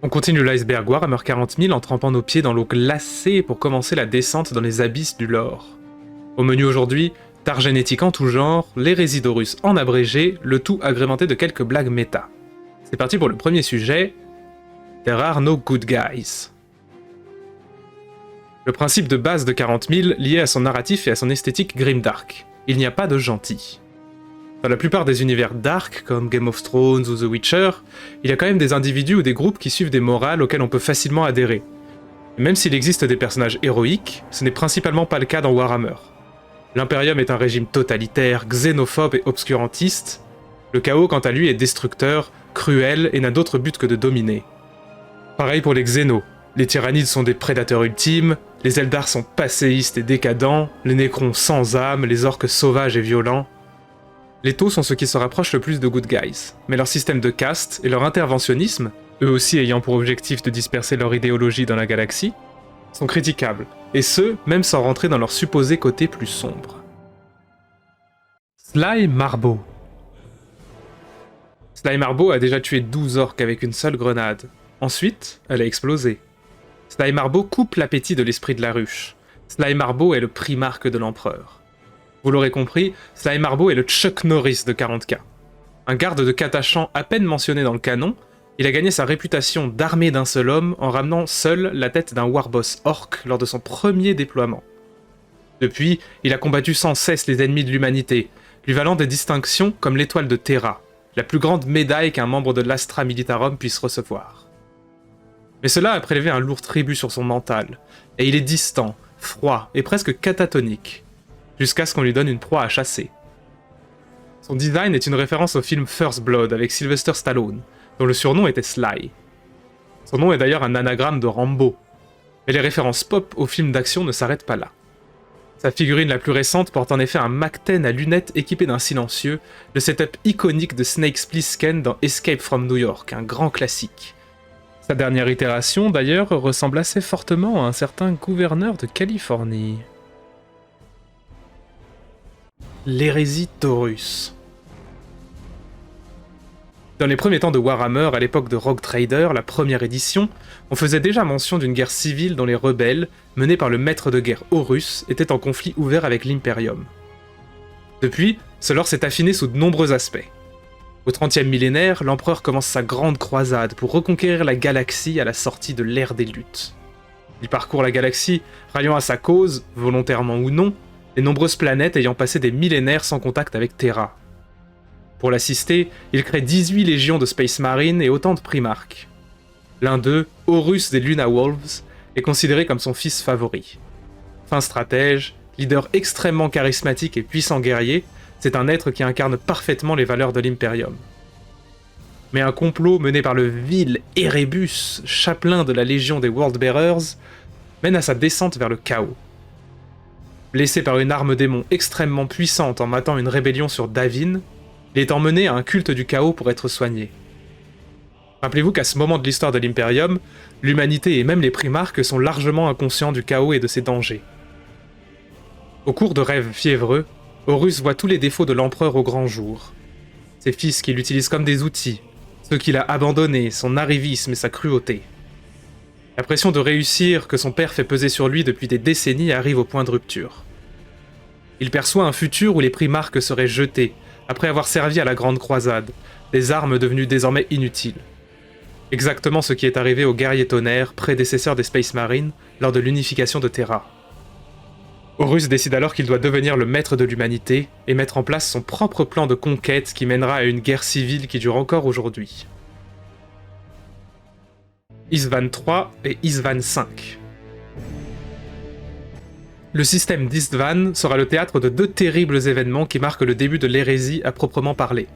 On continue l'iceberg Warhammer 40 000 en trempant nos pieds dans l'eau glacée pour commencer la descente dans les abysses du lore. Au menu aujourd'hui, d'art génétique en tout genre, l'hérésie d'Horus en abrégé, le tout agrémenté de quelques blagues méta. C'est parti pour le premier sujet, There are no good guys. Le principe de base de 40 000 lié à son narratif et à son esthétique grimdark. Il n'y a pas de gentils. Dans la plupart des univers dark, comme Game of Thrones ou The Witcher, il y a quand même des individus ou des groupes qui suivent des morales auxquelles on peut facilement adhérer. Et même s'il existe des personnages héroïques, ce n'est principalement pas le cas dans Warhammer. L'Imperium est un régime totalitaire, xénophobe et obscurantiste. Le chaos, quant à lui, est destructeur, cruel et n'a d'autre but que de dominer. Pareil pour les Xénos. Les Tyrannides sont des prédateurs ultimes, les Eldar sont passéistes et décadents, les Nécrons sans âme, les orques sauvages et violents. Les Taux sont ceux qui se rapprochent le plus de Good Guys, mais leur système de caste et leur interventionnisme, eux aussi ayant pour objectif de disperser leur idéologie dans la galaxie, sont critiquables, et ce, même sans rentrer dans leur supposé côté plus sombre. Sly Marbo. Sly Marbo a déjà tué 12 orques avec une seule grenade. Ensuite, elle a explosé. Sly Marbo coupe l'appétit de l'esprit de la ruche. Sly Marbo est le primarque de l'empereur. Vous l'aurez compris, Sly Marbo est le Chuck Norris de 40K. Un garde de Catachan à peine mentionné dans le canon, il a gagné sa réputation d'armée d'un seul homme en ramenant seul la tête d'un warboss orc lors de son premier déploiement. Depuis, il a combattu sans cesse les ennemis de l'humanité, lui valant des distinctions comme l'étoile de Terra, la plus grande médaille qu'un membre de l'Astra Militarum puisse recevoir. Mais cela a prélevé un lourd tribut sur son mental, et il est distant, froid et presque catatonique, jusqu'à ce qu'on lui donne une proie à chasser. Son design est une référence au film First Blood avec Sylvester Stallone, dont le surnom était Sly. Son nom est d'ailleurs un anagramme de Rambo, mais les références pop au film d'action ne s'arrêtent pas là. Sa figurine la plus récente porte en effet un Mac-10 à lunettes équipé d'un silencieux, le setup iconique de Snake Plissken dans Escape from New York, un grand classique. Sa dernière itération, d'ailleurs, ressemble assez fortement à un certain gouverneur de Californie. L'hérésie d'Horus. Dans les premiers temps de Warhammer, à l'époque de Rogue Trader, la première édition, on faisait déjà mention d'une guerre civile dont les rebelles, menés par le maître de guerre Horus, étaient en conflit ouvert avec l'Imperium. Depuis, ce lore s'est affiné sous de nombreux aspects. Au 30e millénaire, l'empereur commence sa grande croisade pour reconquérir la galaxie à la sortie de l'ère des luttes. Il parcourt la galaxie, ralliant à sa cause, volontairement ou non, les nombreuses planètes ayant passé des millénaires sans contact avec Terra. Pour l'assister, il crée 18 légions de Space Marines et autant de primarques. L'un d'eux, Horus des Luna Wolves, est considéré comme son fils favori. Fin stratège, leader extrêmement charismatique et puissant guerrier, c'est un être qui incarne parfaitement les valeurs de l'Imperium. Mais un complot mené par le vil Erebus, chapelain de la Légion des Worldbearers, mène à sa descente vers le chaos. Blessé par une arme démon extrêmement puissante en matant une rébellion sur Davin, il est emmené à un culte du chaos pour être soigné. Rappelez-vous qu'à ce moment de l'histoire de l'Imperium, l'humanité et même les primarques sont largement inconscients du chaos et de ses dangers. Au cours de rêves fiévreux, Horus voit tous les défauts de l'empereur au grand jour. Ses fils qui l'utilisent comme des outils, ceux qu'il a abandonnés, son arrivisme et sa cruauté. La pression de réussir que son père fait peser sur lui depuis des décennies arrive au point de rupture. Il perçoit un futur où les primarques seraient jetés, après avoir servi à la Grande Croisade, des armes devenues désormais inutiles. Exactement ce qui est arrivé aux guerriers tonnerres, prédécesseurs des Space Marines, lors de l'unification de Terra. Horus décide alors qu'il doit devenir le maître de l'humanité et mettre en place son propre plan de conquête qui mènera à une guerre civile qui dure encore aujourd'hui. Isstvan III et Isstvan V. Le système d'Isstvan sera le théâtre de deux terribles événements qui marquent le début de l'hérésie à proprement parler.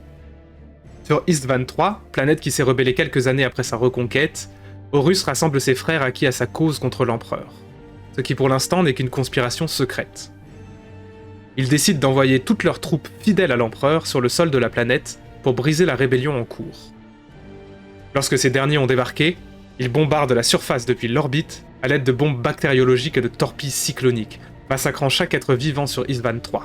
Sur Isstvan III, planète qui s'est rebellée quelques années après sa reconquête, Horus rassemble ses frères acquis à sa cause contre l'empereur, ce qui pour l'instant n'est qu'une conspiration secrète. Ils décident d'envoyer toutes leurs troupes fidèles à l'empereur sur le sol de la planète pour briser la rébellion en cours. Lorsque ces derniers ont débarqué, ils bombardent la surface depuis l'orbite à l'aide de bombes bactériologiques et de torpilles cycloniques, massacrant chaque être vivant sur Isstvan III.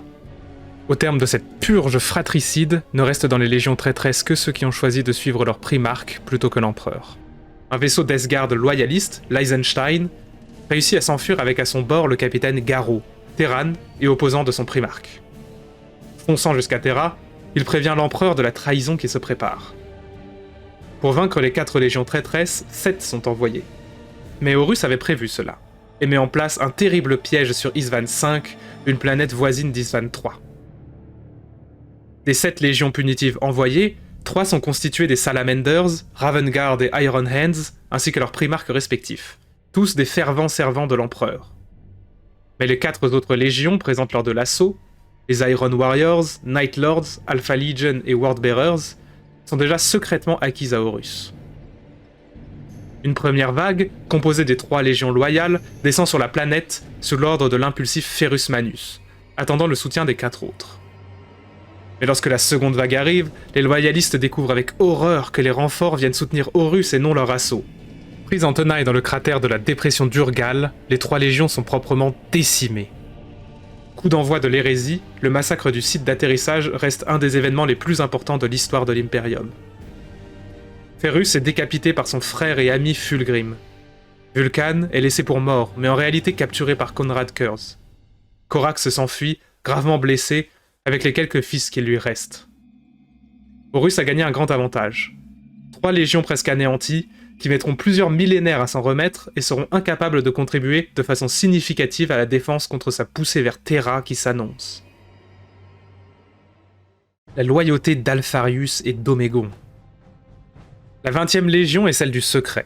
Au terme de cette purge fratricide, ne restent dans les légions traîtresses que ceux qui ont choisi de suivre leur primarque plutôt que l'empereur. Un vaisseau d'Esgard loyaliste, l'Eisenstein, réussit à s'enfuir avec à son bord le capitaine Garro, Terran et opposant de son primarque. Fonçant jusqu'à Terra, il prévient l'empereur de la trahison qui se prépare. Pour vaincre les 4 légions traîtresses, 7 sont envoyées. Mais Horus avait prévu cela, et met en place un terrible piège sur Isvan V, une planète voisine d'Isvan III. Des 7 légions punitives envoyées, 3 sont constituées des Salamanders, Ravengard et Iron Hands, ainsi que leurs primarques respectifs, tous des fervents servants de l'empereur. Mais les 4 autres légions présentes lors de l'assaut, les Iron Warriors, Night Lords, Alpha Legion et Wordbearers, sont déjà secrètement acquises à Horus. Une première vague, composée des 3 légions loyales, descend sur la planète sous l'ordre de l'impulsif Ferrus Manus, attendant le soutien des 4 autres. Mais lorsque la seconde vague arrive, les loyalistes découvrent avec horreur que les renforts viennent soutenir Horus et non leur assaut. Prises en tenaille dans le cratère de la dépression d'Urgal, les 3 légions sont proprement décimées. Coup d'envoi de l'hérésie, le massacre du site d'atterrissage reste un des événements les plus importants de l'histoire de l'Imperium. Ferrus est décapité par son frère et ami Fulgrim. Vulcan est laissé pour mort, mais en réalité capturé par Konrad Kurz. Korax s'enfuit, gravement blessé, avec les quelques fils qui lui restent. Horus a gagné un grand avantage. 3 légions presque anéanties, qui mettront plusieurs millénaires à s'en remettre et seront incapables de contribuer de façon significative à la défense contre sa poussée vers Terra qui s'annonce. La loyauté d'Alpharius et d'Omégon. La 20e légion est celle du secret.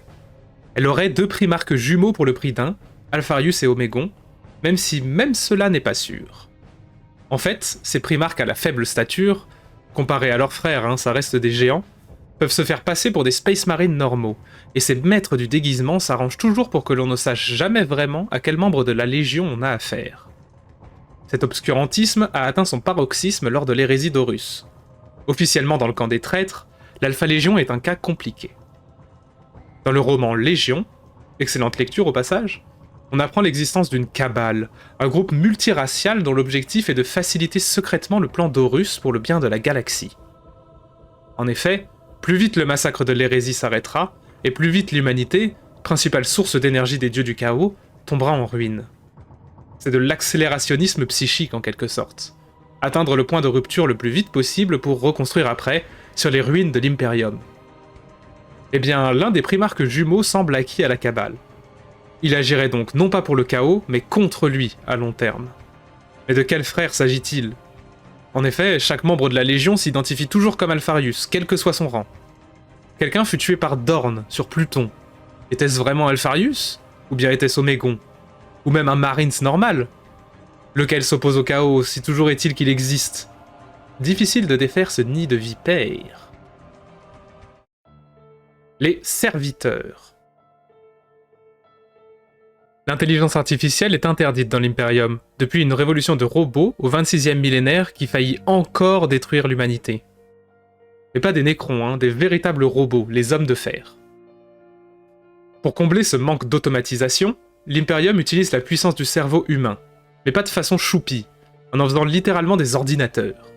Elle aurait 2 primarques jumeaux pour le prix d'un, Alpharius et Omégon, même si même cela n'est pas sûr. En fait, ces primarques à la faible stature, comparés à leurs frères, ça reste des géants, peuvent se faire passer pour des Space Marines normaux, et ces maîtres du déguisement s'arrangent toujours pour que l'on ne sache jamais vraiment à quel membre de la Légion on a affaire. Cet obscurantisme a atteint son paroxysme lors de l'hérésie d'Horus. Officiellement dans le camp des traîtres, l'Alpha Légion est un cas compliqué. Dans le roman Légion, excellente lecture au passage, on apprend l'existence d'une cabale, un groupe multiracial dont l'objectif est de faciliter secrètement le plan d'Horus pour le bien de la galaxie. En effet, plus vite le massacre de l'hérésie s'arrêtera, et plus vite l'humanité, principale source d'énergie des dieux du chaos, tombera en ruine. C'est de l'accélérationnisme psychique en quelque sorte. Atteindre le point de rupture le plus vite possible pour reconstruire après, sur les ruines de l'Imperium. Eh bien, l'un des primarques jumeaux semble acquis à la cabale. Il agirait donc non pas pour le chaos, mais contre lui à long terme. Mais de quel frère s'agit-il ? En effet, chaque membre de la Légion s'identifie toujours comme Alpharius, quel que soit son rang. Quelqu'un fut tué par Dorn, sur Pluton. Était-ce vraiment Alpharius ? Ou bien était-ce Omégon ? Ou même un Marines normal ? Lequel s'oppose au chaos, si toujours est-il qu'il existe ? Difficile de défaire ce nid de vipères. Les serviteurs. L'intelligence artificielle est interdite dans l'Imperium, depuis une révolution de robots au 26e millénaire qui faillit encore détruire l'humanité. Mais pas des nécrons, des véritables robots, les hommes de fer. Pour combler ce manque d'automatisation, l'Imperium utilise la puissance du cerveau humain, mais pas de façon choupie, en faisant littéralement des ordinateurs.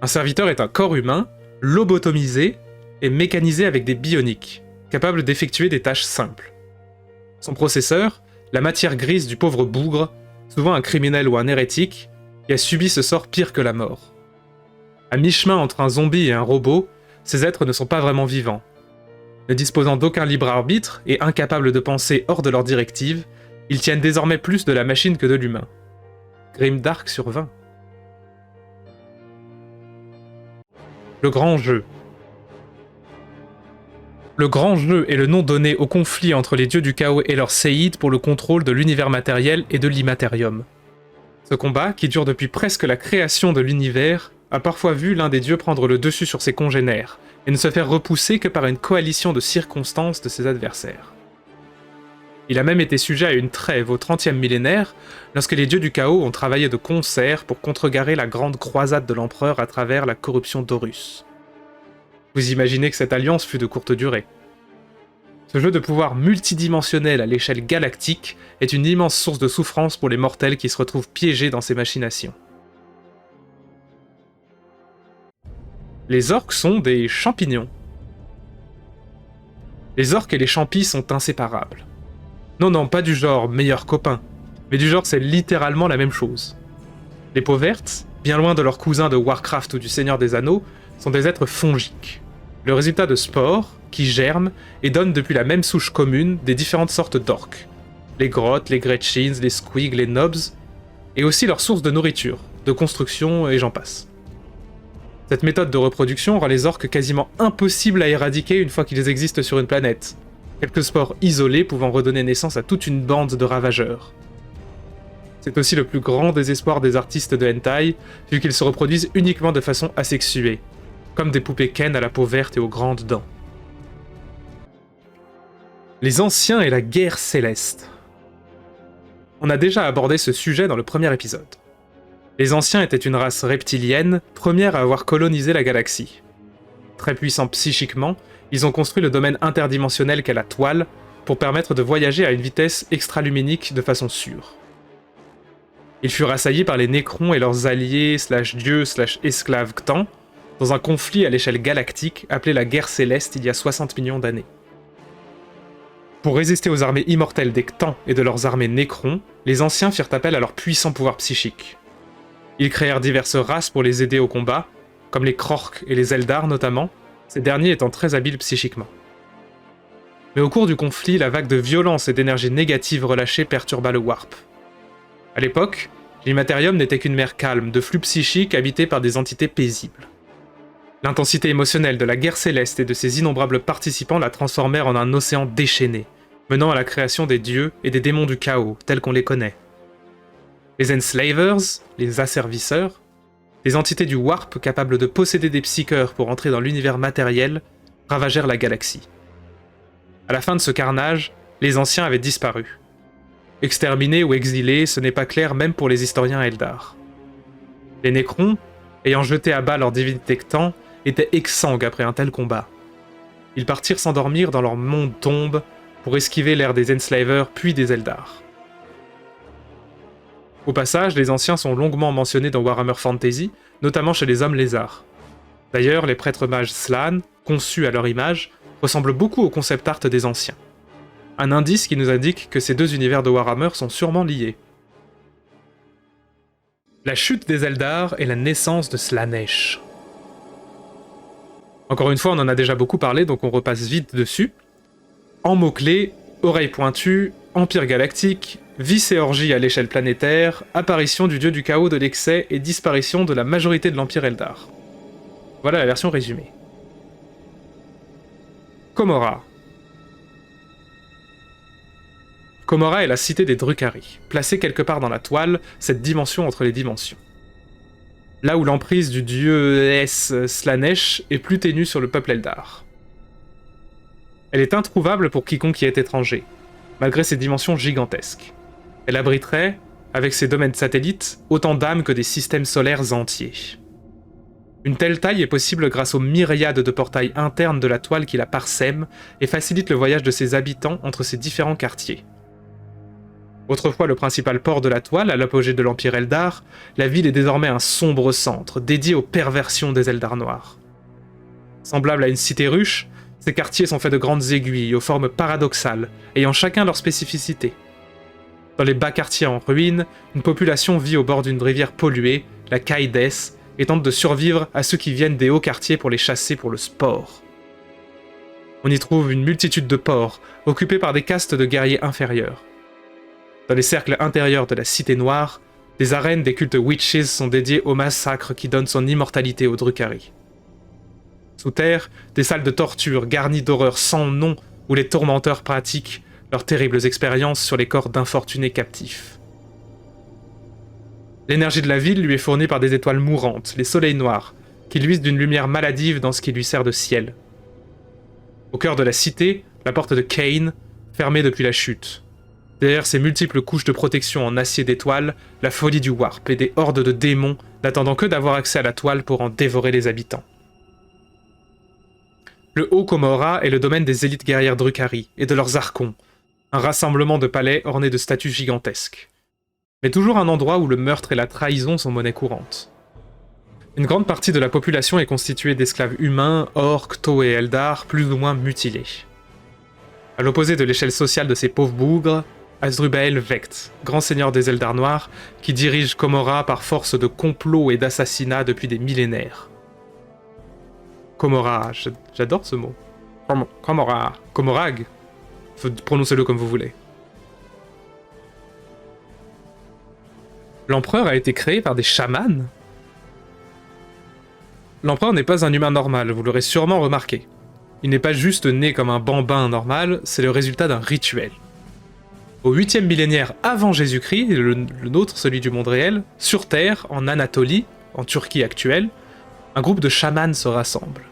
Un serviteur est un corps humain, lobotomisé et mécanisé avec des bioniques, capables d'effectuer des tâches simples. Son processeur, la matière grise du pauvre bougre, souvent un criminel ou un hérétique, qui a subi ce sort pire que la mort. À mi-chemin entre un zombie et un robot, ces êtres ne sont pas vraiment vivants. Ne disposant d'aucun libre arbitre et incapables de penser hors de leurs directives, ils tiennent désormais plus de la machine que de l'humain. Grimdark sur 20. Le grand jeu. Le grand jeu est le nom donné au conflit entre les dieux du chaos et leurs séides pour le contrôle de l'univers matériel et de l'immatérium. Ce combat, qui dure depuis presque la création de l'univers, a parfois vu l'un des dieux prendre le dessus sur ses congénères, et ne se faire repousser que par une coalition de circonstances de ses adversaires. Il a même été sujet à une trêve au 30e millénaire, lorsque les dieux du chaos ont travaillé de concert pour contrecarrer la grande croisade de l'empereur à travers la corruption d'Horus. Vous imaginez que cette alliance fut de courte durée. Ce jeu de pouvoir multidimensionnel à l'échelle galactique est une immense source de souffrance pour les mortels qui se retrouvent piégés dans ces machinations. Les orques sont des champignons. Les orques et les champis sont inséparables. Non, pas du genre meilleurs copains, mais du genre c'est littéralement la même chose. Les peaux vertes, bien loin de leurs cousins de Warcraft ou du Seigneur des Anneaux, sont des êtres fongiques. Le résultat de spores qui germent et donnent depuis la même souche commune des différentes sortes d'orques. Les grottes, les gretchins, les squigs, les nobs, et aussi leur source de nourriture, de construction et j'en passe. Cette méthode de reproduction rend les orques quasiment impossibles à éradiquer une fois qu'ils existent sur une planète, quelques spores isolés pouvant redonner naissance à toute une bande de ravageurs. C'est aussi le plus grand désespoir des artistes de hentai, vu qu'ils se reproduisent uniquement de façon asexuée, comme des poupées Ken à la peau verte et aux grandes dents. Les Anciens et la Guerre Céleste. On a déjà abordé ce sujet dans le premier épisode. Les Anciens étaient une race reptilienne, première à avoir colonisé la galaxie. Très puissants psychiquement, ils ont construit le domaine interdimensionnel qu'est la Toile, pour permettre de voyager à une vitesse extraluminique de façon sûre. Ils furent assaillis par les Nécrons et leurs alliés /dieux/esclaves Cthans, dans un conflit à l'échelle galactique appelé la Guerre Céleste il y a 60 millions d'années. Pour résister aux armées immortelles des Cthans et de leurs armées Nécrons, les Anciens firent appel à leur puissant pouvoir psychique. Ils créèrent diverses races pour les aider au combat, comme les Krorks et les Eldar notamment, ces derniers étant très habiles psychiquement. Mais au cours du conflit, la vague de violence et d'énergie négative relâchée perturba le Warp. À l'époque, l'Immaterium n'était qu'une mer calme de flux psychiques habités par des entités paisibles. L'intensité émotionnelle de la guerre céleste et de ses innombrables participants la transformèrent en un océan déchaîné, menant à la création des dieux et des démons du chaos, tels qu'on les connaît. Les Enslavers, les asservisseurs, des entités du Warp capables de posséder des psycheurs pour entrer dans l'univers matériel, ravagèrent la galaxie. À la fin de ce carnage, les Anciens avaient disparu. Exterminés ou exilés, ce n'est pas clair même pour les historiens Eldar. Les Nécrons, ayant jeté à bas leur divinité Cthans, étaient exsangues après un tel combat. Ils partirent s'endormir dans leur monde tombe pour esquiver l'ère des Enslavers puis des Eldar. Au passage, les Anciens sont longuement mentionnés dans Warhammer Fantasy, notamment chez les Hommes Lézards. D'ailleurs, les prêtres mages Slann, conçus à leur image, ressemblent beaucoup au concept art des Anciens. Un indice qui nous indique que ces deux univers de Warhammer sont sûrement liés. La chute des Eldar et la naissance de Slaanesh. Encore une fois, on en a déjà beaucoup parlé, donc on repasse vite dessus. En mots-clés, oreilles pointues, empire galactique, vice et orgie à l'échelle planétaire, apparition du dieu du chaos de l'excès et disparition de la majorité de l'empire Eldar. Voilà la version résumée. Commorragh. Commorragh est la cité des Drukhari, placée quelque part dans la Toile, cette dimension entre les dimensions. Là où l'emprise du dieu Slaanesh est plus ténue sur le peuple Eldar. Elle est introuvable pour quiconque y est étranger, malgré ses dimensions gigantesques. Elle abriterait, avec ses domaines satellites, autant d'âmes que des systèmes solaires entiers. Une telle taille est possible grâce aux myriades de portails internes de la Toile qui la parsèment et facilite le voyage de ses habitants entre ses différents quartiers. Autrefois le principal port de la Toile, à l'apogée de l'Empire Eldar, la ville est désormais un sombre centre, dédié aux perversions des Eldar noirs. Semblable à une cité ruche, ces quartiers sont faits de grandes aiguilles, aux formes paradoxales, ayant chacun leur spécificité. Dans les bas quartiers en ruine, une population vit au bord d'une rivière polluée, la Kaides, et tente de survivre à ceux qui viennent des hauts quartiers pour les chasser pour le sport. On y trouve une multitude de ports, occupés par des castes de guerriers inférieurs. Dans les cercles intérieurs de la Cité Noire, des arènes des cultes witches sont dédiées au massacre qui donne son immortalité aux Drukhari. Sous terre, des salles de torture garnies d'horreurs sans nom où les tourmenteurs pratiquent leurs terribles expériences sur les corps d'infortunés captifs. L'énergie de la ville lui est fournie par des étoiles mourantes, les soleils noirs, qui luisent d'une lumière maladive dans ce qui lui sert de ciel. Au cœur de la cité, la porte de Cain, fermée depuis la chute. Derrière ces multiples couches de protection en acier d'étoiles, la folie du Warp et des hordes de démons n'attendant que d'avoir accès à la Toile pour en dévorer les habitants. Le Haut Commorragh est le domaine des élites guerrières Drukhari et de leurs archons, un rassemblement de palais ornés de statues gigantesques. Mais toujours un endroit où le meurtre et la trahison sont monnaie courante. Une grande partie de la population est constituée d'esclaves humains, orques, Tau et Eldar, plus ou moins mutilés. À l'opposé de l'échelle sociale de ces pauvres bougres, Asdrubael Vecht, grand seigneur des Eldar Noirs, qui dirige Commorragh par force de complots et d'assassinats depuis des millénaires. Commorragh, j'adore ce mot. Commorragh, prononcez-le comme vous voulez. L'empereur a été créé par des chamans. L'empereur n'est pas un humain normal, vous l'aurez sûrement remarqué. Il n'est pas juste né comme un bambin normal, c'est le résultat d'un rituel. Au 8e millénaire avant Jésus-Christ, le nôtre, celui du monde réel, sur Terre, en Anatolie, en Turquie actuelle, un groupe de chamans se rassemble.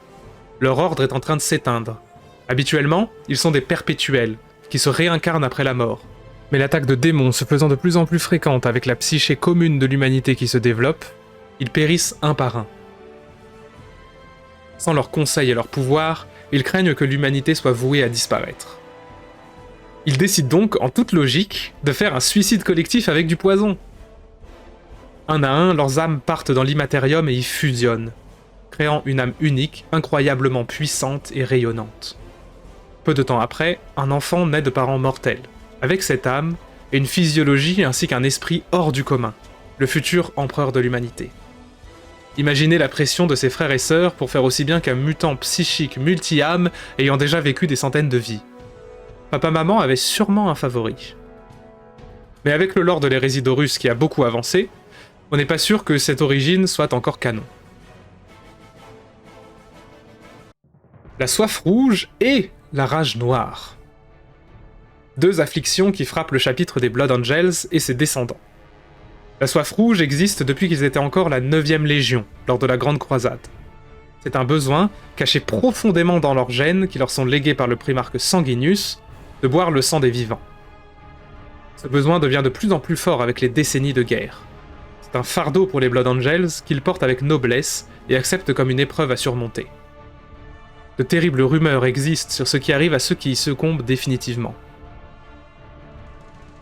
Leur ordre est en train de s'éteindre. Habituellement, ils sont des perpétuels, qui se réincarnent après la mort. Mais l'attaque de démons se faisant de plus en plus fréquente avec la psyché commune de l'humanité qui se développe, ils périssent un par un. Sans leur conseil et leur pouvoir, ils craignent que l'humanité soit vouée à disparaître. Ils décident donc, en toute logique, de faire un suicide collectif avec du poison. Un à un, leurs âmes partent dans l'immatérium et y fusionnent, créant une âme unique, incroyablement puissante et rayonnante. Peu de temps après, un enfant naît de parents mortels, avec cette âme et une physiologie ainsi qu'un esprit hors du commun, le futur empereur de l'humanité. Imaginez la pression de ses frères et sœurs pour faire aussi bien qu'un mutant psychique multi-âme ayant déjà vécu des centaines de vies. Papa-maman avait sûrement un favori. Mais avec le lore de l'hérésie d'Horus qui a beaucoup avancé, on n'est pas sûr que cette origine soit encore canon. La soif rouge et la rage noire. Deux afflictions qui frappent le chapitre des Blood Angels et ses descendants. La soif rouge existe depuis qu'ils étaient encore la 9e Légion, lors de la Grande Croisade. C'est un besoin, caché profondément dans leurs gènes, qui leur sont légués par le primarque Sanguinius, de boire le sang des vivants. Ce besoin devient de plus en plus fort avec les décennies de guerre. C'est un fardeau pour les Blood Angels qu'ils portent avec noblesse et acceptent comme une épreuve à surmonter. De terribles rumeurs existent sur ce qui arrive à ceux qui y succombent définitivement.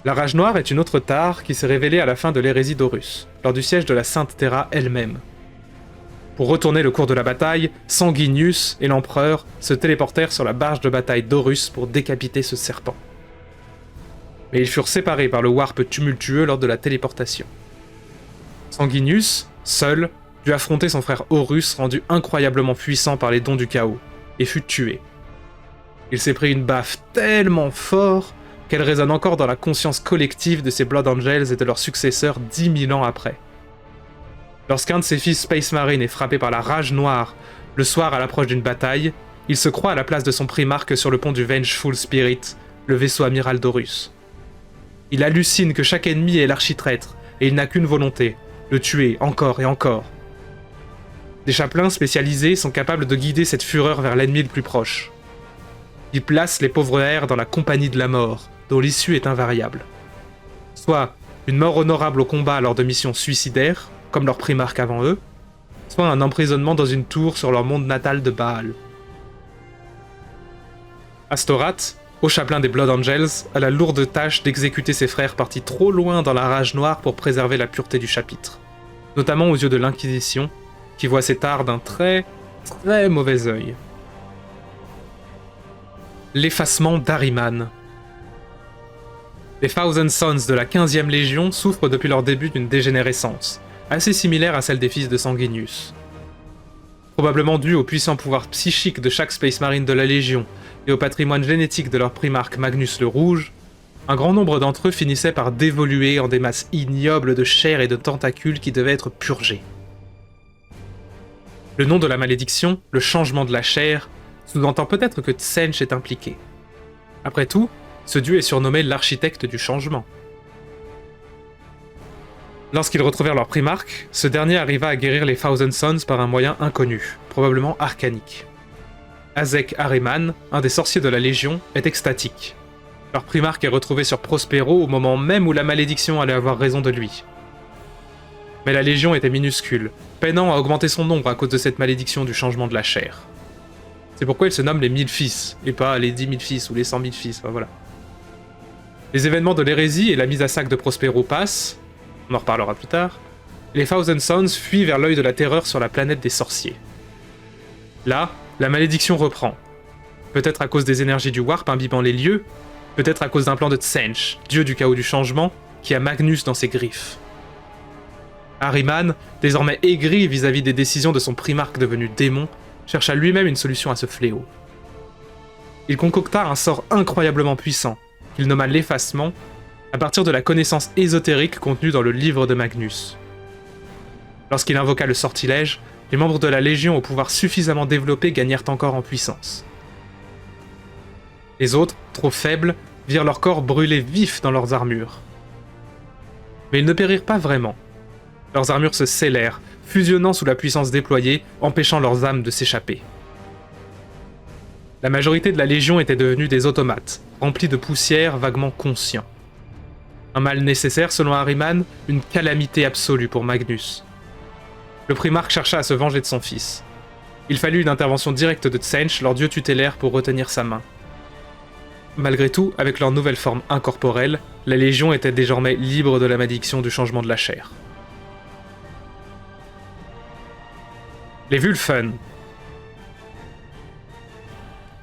La rage noire est une autre tare qui s'est révélée à la fin de l'hérésie d'Horus, lors du siège de la Sainte Terra elle-même. Pour retourner le cours de la bataille, Sanguinius et l'empereur se téléportèrent sur la barge de bataille d'Horus pour décapiter ce serpent. Mais ils furent séparés par le warp tumultueux lors de la téléportation. Sanguinius, seul, dut affronter son frère Horus rendu incroyablement puissant par les dons du chaos, et fut tué. Il s'est pris une baffe tellement fort qu'elle résonne encore dans la conscience collective de ses Blood Angels et de leurs successeurs 10 000 ans après. Lorsqu'un de ses fils Space Marine est frappé par la rage noire, le soir à l'approche d'une bataille, il se croit à la place de son primarque sur le pont du Vengeful Spirit, le vaisseau amiral d'Horus. Il hallucine que chaque ennemi est l'architraître, et il n'a qu'une volonté, le tuer encore et encore. Des chapelains spécialisés sont capables de guider cette fureur vers l'ennemi le plus proche. Ils placent les pauvres airs dans la compagnie de la mort, dont l'issue est invariable. Soit une mort honorable au combat lors de missions suicidaires, comme leur primarque avant eux, soit un emprisonnement dans une tour sur leur monde natal de Baal. Astorath, haut chapelain des Blood Angels, a la lourde tâche d'exécuter ses frères partis trop loin dans la rage noire pour préserver la pureté du chapitre, notamment aux yeux de l'Inquisition, qui voit ces tares d'un très mauvais œil. L'effacement d'Ahriman. Les Thousand Sons de la 15e Légion souffrent depuis leur début d'une dégénérescence, assez similaire à celle des fils de Sanguinius. Probablement due au puissant pouvoir psychique de chaque Space Marine de la Légion et au patrimoine génétique de leur primarque Magnus le Rouge, un grand nombre d'entre eux finissaient par dévoluer en des masses ignobles de chair et de tentacules qui devaient être purgées. Le nom de la malédiction, le changement de la chair, sous-entend peut-être que Tsench est impliqué. Après tout, ce dieu est surnommé l'architecte du changement. Lorsqu'ils retrouvèrent leur primarque, ce dernier arriva à guérir les Thousand Sons par un moyen inconnu, probablement arcanique. Azek Ahriman, un des sorciers de la Légion, est extatique. Leur primarque est retrouvé sur Prospero au moment même où la malédiction allait avoir raison de lui. Mais la Légion était minuscule, peinant à augmenter son nombre à cause de cette malédiction du changement de la chair. C'est pourquoi ils se nomment les 1000 fils, et pas les 10 000 fils ou les 100 000 fils, enfin voilà. Les événements de l'hérésie et la mise à sac de Prospero passent, on en reparlera plus tard, les Thousand Sons fuient vers l'œil de la terreur sur la planète des sorciers. Là, la malédiction reprend. Peut-être à cause des énergies du Warp imbibant les lieux, peut-être à cause d'un plan de Tsench, dieu du chaos du changement, qui a Magnus dans ses griffes. Ahriman, désormais aigri vis-à-vis des décisions de son primarque devenu démon, chercha lui-même une solution à ce fléau. Il concocta un sort incroyablement puissant, qu'il nomma l'effacement, à partir de la connaissance ésotérique contenue dans le livre de Magnus. Lorsqu'il invoqua le sortilège, les membres de la Légion au pouvoir suffisamment développé gagnèrent encore en puissance. Les autres, trop faibles, virent leur corps brûler vifs dans leurs armures. Mais ils ne périrent pas vraiment. Leurs armures se scellèrent, fusionnant sous la puissance déployée, empêchant leurs âmes de s'échapper. La majorité de la Légion était devenue des automates, remplis de poussière vaguement conscients. Un mal nécessaire selon Ahriman, une calamité absolue pour Magnus. Le primarque chercha à se venger de son fils. Il fallut une intervention directe de Tsench, leur dieu tutélaire, pour retenir sa main. Malgré tout, avec leur nouvelle forme incorporelle, la Légion était désormais libre de la malédiction du changement de la chair. Les Wulfen.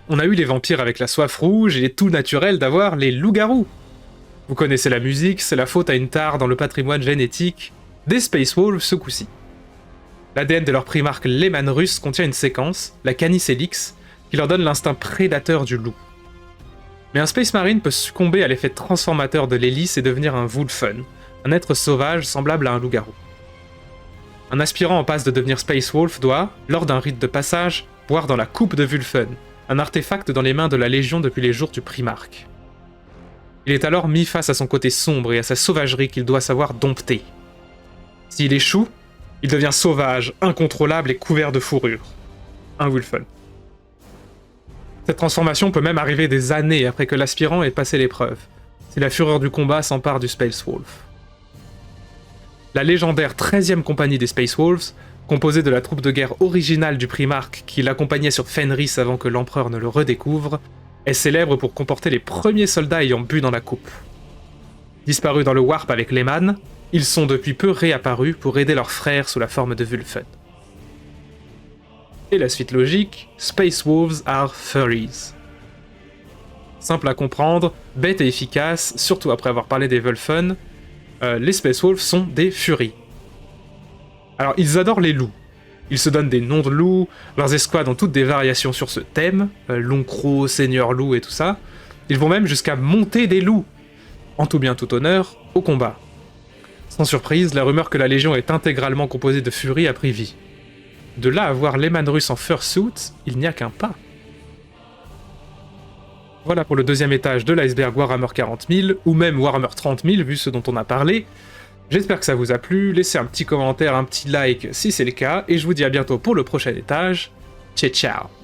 On a eu les vampires avec la soif rouge, et il est tout naturel d'avoir les loups-garous. Vous connaissez la musique, c'est la faute à une tare dans le patrimoine génétique des Space Wolves ce coup-ci. L'ADN de leur primarque Lehman russe contient une séquence, la Canis Helix, qui leur donne l'instinct prédateur du loup. Mais un Space Marine peut succomber à l'effet transformateur de l'hélice et devenir un Wulfen, un être sauvage semblable à un loup-garou. Un aspirant en passe de devenir Space Wolf doit, lors d'un rite de passage, boire dans la coupe de Wulfen, un artefact dans les mains de la Légion depuis les jours du primarque. Il est alors mis face à son côté sombre et à sa sauvagerie qu'il doit savoir dompter. S'il échoue, il devient sauvage, incontrôlable et couvert de fourrure. Un Wulfen. Cette transformation peut même arriver des années après que l'aspirant ait passé l'épreuve, si la fureur du combat s'empare du Space Wolf. La légendaire 13e compagnie des Space Wolves, composée de la troupe de guerre originale du primarque qui l'accompagnait sur Fenris avant que l'empereur ne le redécouvre, est célèbre pour comporter les premiers soldats ayant bu dans la coupe. Disparus dans le Warp avec Lehman, ils sont depuis peu réapparus pour aider leurs frères sous la forme de Wulfen. Et la suite logique, Space Wolves are furries. Simple à comprendre, bête et efficace, surtout après avoir parlé des Wulfen, les Space Wolves sont des furies. Alors ils adorent les loups. Ils se donnent des noms de loups, leurs escouades ont toutes des variations sur ce thème, long croc, seigneur loup et tout ça. Ils vont même jusqu'à monter des loups, en tout bien tout honneur, au combat. Sans surprise, la rumeur que la Légion est intégralement composée de furies a pris vie. De là à voir Lehman russe en fursuit, il n'y a qu'un pas. Voilà pour le deuxième étage de l'iceberg Warhammer 40 000, ou même Warhammer 30 000 vu ce dont on a parlé. J'espère que ça vous a plu, laissez un petit commentaire, un petit like si c'est le cas, et je vous dis à bientôt pour le prochain étage. Ciao ciao.